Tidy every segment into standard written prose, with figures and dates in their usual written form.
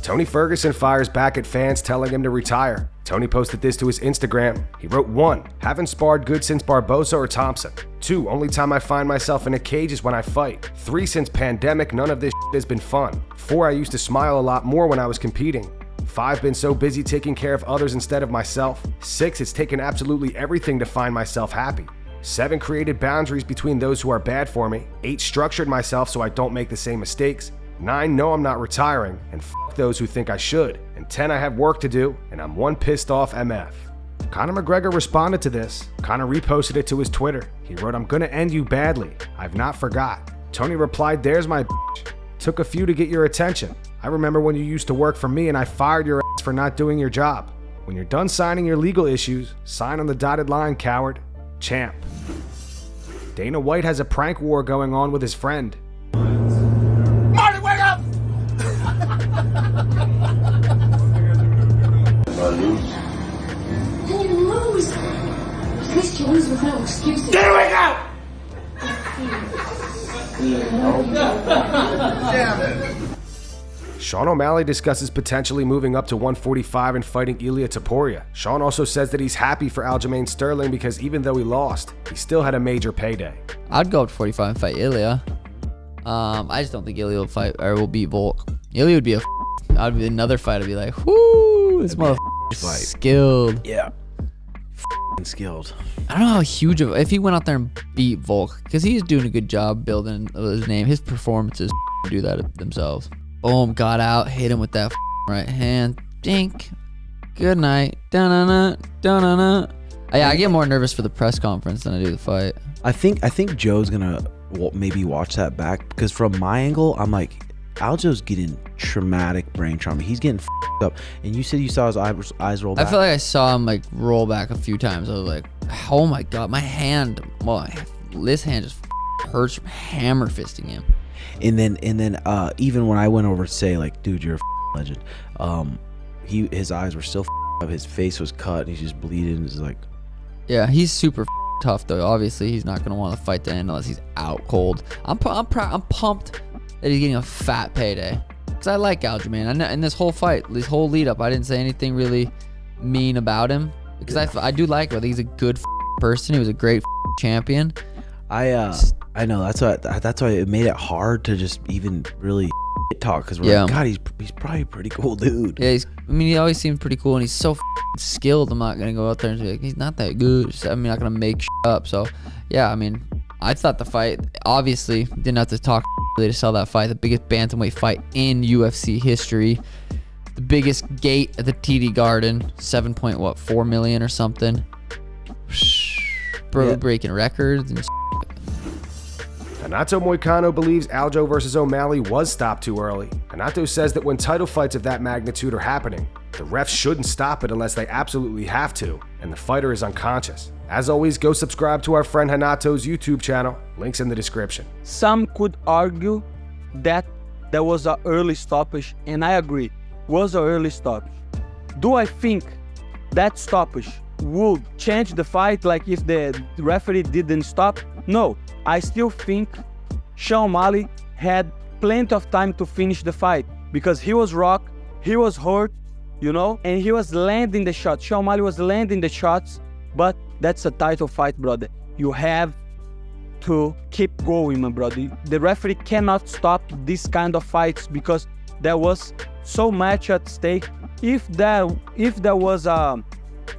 Tony Ferguson fires back at fans telling him to retire. Tony posted this to his Instagram. He wrote, 1. Haven't sparred good since Barboza or Thompson. 2. Only time I find myself in a cage is when I fight. 3. Since pandemic, none of this has been fun. 4. I used to smile a lot more when I was competing. 5. Been so busy taking care of others instead of myself. 6. It's taken absolutely everything to find myself happy. 7. Created boundaries between those who are bad for me. 8. Structured myself so I don't make the same mistakes. 9. No, I'm not retiring, and f*** those who think I should. And 10. I have work to do, and I'm one pissed off MF. Conor McGregor responded to this. Conor reposted it to his Twitter. He wrote, I'm gonna end you badly. I've not forgot. Tony replied, there's my bitch. Took a few to get your attention. I remember when you used to work for me and I fired your ass for not doing your job. When you're done signing your legal issues, sign on the dotted line, coward. Champ. Dana White has a prank war going on with his friend. Marty, wake up! Then you lose. At least you lose with no excuses. Then wake up! Sean O'Malley discusses potentially moving up to 145 and fighting Ilia Topuria. Sean also says that he's happy for Aljamain Sterling because even though he lost, he still had a major payday. I'd go up to 45 and fight Ilia. I just don't think Ilia will fight or will beat Volk. Ilia would be I'd be another fight. I'd be like, whoo, this motherfucker skilled. Yeah. Skilled. I don't know how huge of if he went out there and beat Volk because he's doing a good job building his name. His performances do that themselves. Boom, got out, hit him with that right hand. Dink. Good night. Da-na-na, da-na-na. Yeah, I get more nervous for the press conference than I do the fight. I think Joe's gonna maybe watch that back because from my angle, I'm like, Aljo's getting traumatic brain trauma. He's getting up. And you said you saw his eyes roll back. I feel like I saw him like roll back a few times. I was like, oh my god, my hand. Well, this hand just hurts from hammer fisting him. And then even when I went over to say like, dude, you're a legend. His eyes were still up. His face was cut. And he's just bleeding. It's like, yeah, he's super tough though. Obviously, he's not gonna want to fight the end unless he's out cold. I'm pumped that he's getting a fat payday because I like Aljamain. In this whole fight, this whole lead up, I didn't say anything really mean about him because I do like him. I think he's a good person. He was a great champion. I know that's why it made it hard to just even really talk because we're like, God, he's probably a pretty cool dude. Yeah, he always seemed pretty cool and he's so skilled. I'm not gonna go out there and be like, he's not that good. I'm not gonna make up. So yeah, I mean, I thought the fight obviously didn't have to talk really to sell that fight. The biggest bantamweight fight in UFC history. The biggest gate at the TD Garden, 7.4 million or something. Breaking records and Renato Moicano believes Aljo versus O'Malley was stopped too early. Renato says that when title fights of that magnitude are happening, the refs shouldn't stop it unless they absolutely have to, and the fighter is unconscious. As always, go subscribe to our friend Renato's YouTube channel. Links in the description. Some could argue that there was an early stoppage, and I agree, was an early stoppage. Do I think that stoppage would change the fight, like if the referee didn't stop? No, I still think Sean O'Malley had plenty of time to finish the fight because he was rocked, he was hurt, and he was landing the shots. Sean O'Malley was landing the shots, but that's a title fight, brother. You have to keep going, my brother. The referee cannot stop this kind of fights because there was so much at stake. If there was a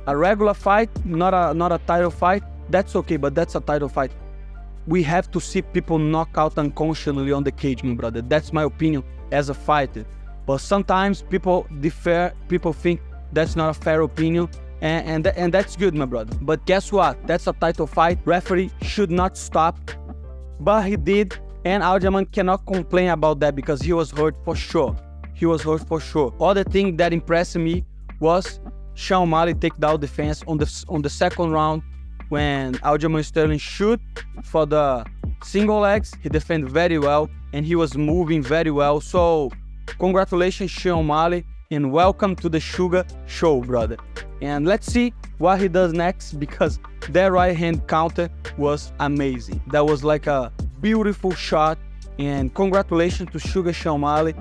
regular fight, not a title fight, that's okay, but that's a title fight. We have to see people knock out unconsciously on the cage, my brother. That's my opinion as a fighter. But sometimes people differ, people think that's not a fair opinion, and that's good, my brother. But guess what? That's a title fight. Referee should not stop, but he did, and Aljamain cannot complain about that because he was hurt for sure. He was hurt for sure. Other thing that impressed me was Sean O'Malley take down defense on the second round when Aljamain Sterling shoot for the single legs. He defended very well and he was moving very well. So congratulations, Sean O'Malley, and welcome to the Sugar Show, brother. And let's see what he does next because that right hand counter was amazing. That was like a beautiful shot, and congratulations to Sugar Sean O'Malley.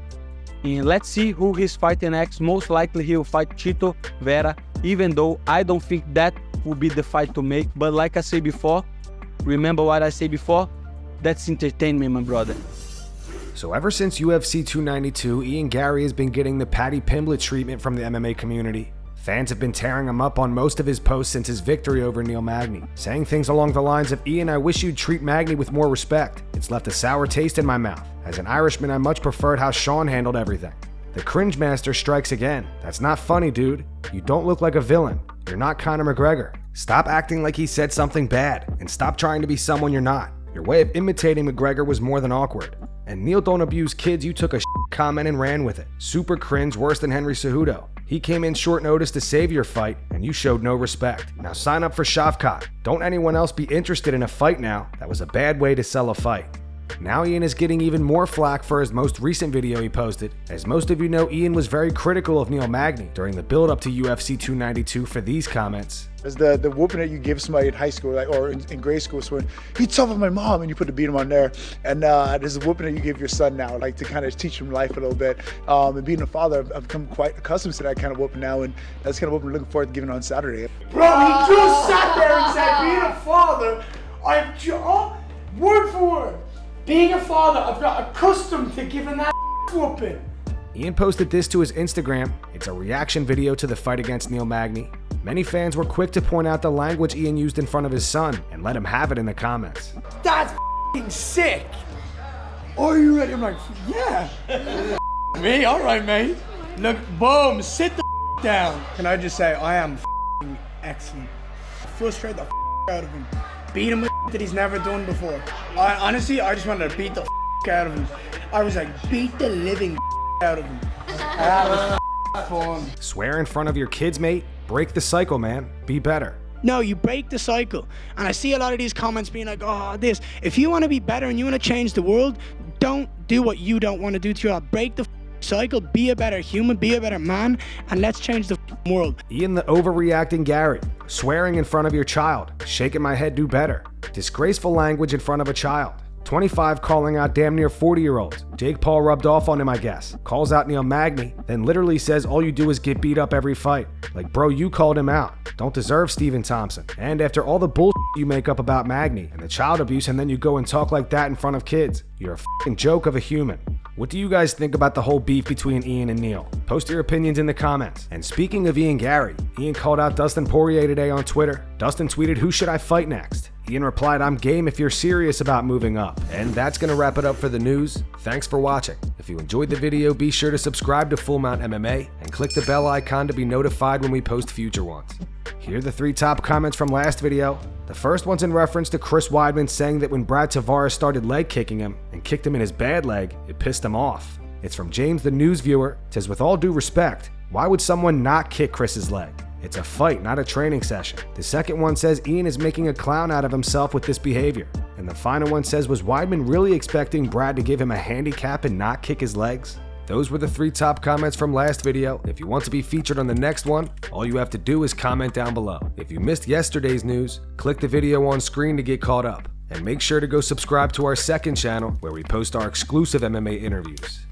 And let's see who he's fighting next. Most likely he'll fight Chito Vera, even though I don't think that will be the fight to make. But like I said before, remember what I said before? That's entertainment, my brother. So ever since UFC 292, Ian Garry has been getting the Paddy Pimblett treatment from the MMA community. Fans have been tearing him up on most of his posts since his victory over Neil Magny, saying things along the lines of, "Ian, I wish you'd treat Magny with more respect. It's left a sour taste in my mouth. As an Irishman, I much preferred how Sean handled everything. The cringe master strikes again. That's not funny, dude. You don't look like a villain. You're not Conor McGregor. Stop acting like he said something bad, and stop trying to be someone you're not. Your way of imitating McGregor was more than awkward. And Neil don't abuse kids, you took a comment and ran with it. Super cringe, worse than Henry Cejudo. He came in short notice to save your fight, and you showed no respect. Now sign up for Shavkat. Don't anyone else be interested in a fight now. That was a bad way to sell a fight." Now Ian is getting even more flack for his most recent video he posted. As most of you know, Ian was very critical of Neil Magny during the build-up to UFC 292 for these comments. Is the whooping that you give somebody in high school, like, or in grade school, so when he tough on my mom and you put the beat him on there, and there's a whooping that you give your son now, like to kind of teach him life a little bit. And being a father, I've become quite accustomed to that kind of whooping now, and that's kind of what I'm looking forward to giving on Saturday. Bro, he just sat there and said, being a father, word for word, being a father, I've got accustomed to giving that whooping. Ian posted this to his Instagram. It's a reaction video to the fight against Neil Magny. Many fans were quick to point out the language Ian used in front of his son and let him have it in the comments. That's f***ing sick. Are you ready? I'm like, yeah. Me? All right, mate. Look, boom, sit the down. Can I just say, I am f***ing excellent. Frustrate the out of him. Beat him with that he's never done before. Honestly, I just wanted to beat the out of him. I was like, beat the living out of him. That was fun. Swear in front of your kids, mate. Break the cycle, man. Be better. No, you break the cycle. And I see a lot of these comments being like, oh, this. If you want to be better and you want to change the world, don't do what you don't want to do to your life. Break the cycle. Be a better human. Be a better man. And let's change the world. Ian the overreacting Garry. Swearing in front of your child. Shaking my head, do better. Disgraceful language in front of a child. 25 calling out damn near 40-year-olds. Jake Paul rubbed off on him, I guess. Calls out Neil Magny, then literally says all you do is get beat up every fight. Like, bro, you called him out. Don't deserve Stephen Thompson. And after all the bullshit you make up about Magny and the child abuse, and then you go and talk like that in front of kids, you're a f***ing joke of a human. What do you guys think about the whole beef between Ian and Neil? Post your opinions in the comments. And speaking of Ian Garry, Ian called out Dustin Poirier today on Twitter. Dustin tweeted, "Who should I fight next?" Ian replied, "I'm game if you're serious about moving up." And that's going to wrap it up for the news. Thanks for watching. If you enjoyed the video, be sure to subscribe to Full Mount MMA and click the bell icon to be notified when we post future ones. Here are the 3 top comments from last video. The first one's in reference to Chris Weidman saying that when Brad Tavares started leg kicking him and kicked him in his bad leg, it pissed him off. It's from James the News Viewer. It says, "With all due respect, why would someone not kick Chris's leg? It's a fight, not a training session." The second one says Ian is making a clown out of himself with this behavior. And the final one says, was Weidman really expecting Brad to give him a handicap and not kick his legs? Those were the 3 top comments from last video. If you want to be featured on the next one, all you have to do is comment down below. If you missed yesterday's news, click the video on screen to get caught up. And make sure to go subscribe to our second channel where we post our exclusive MMA interviews.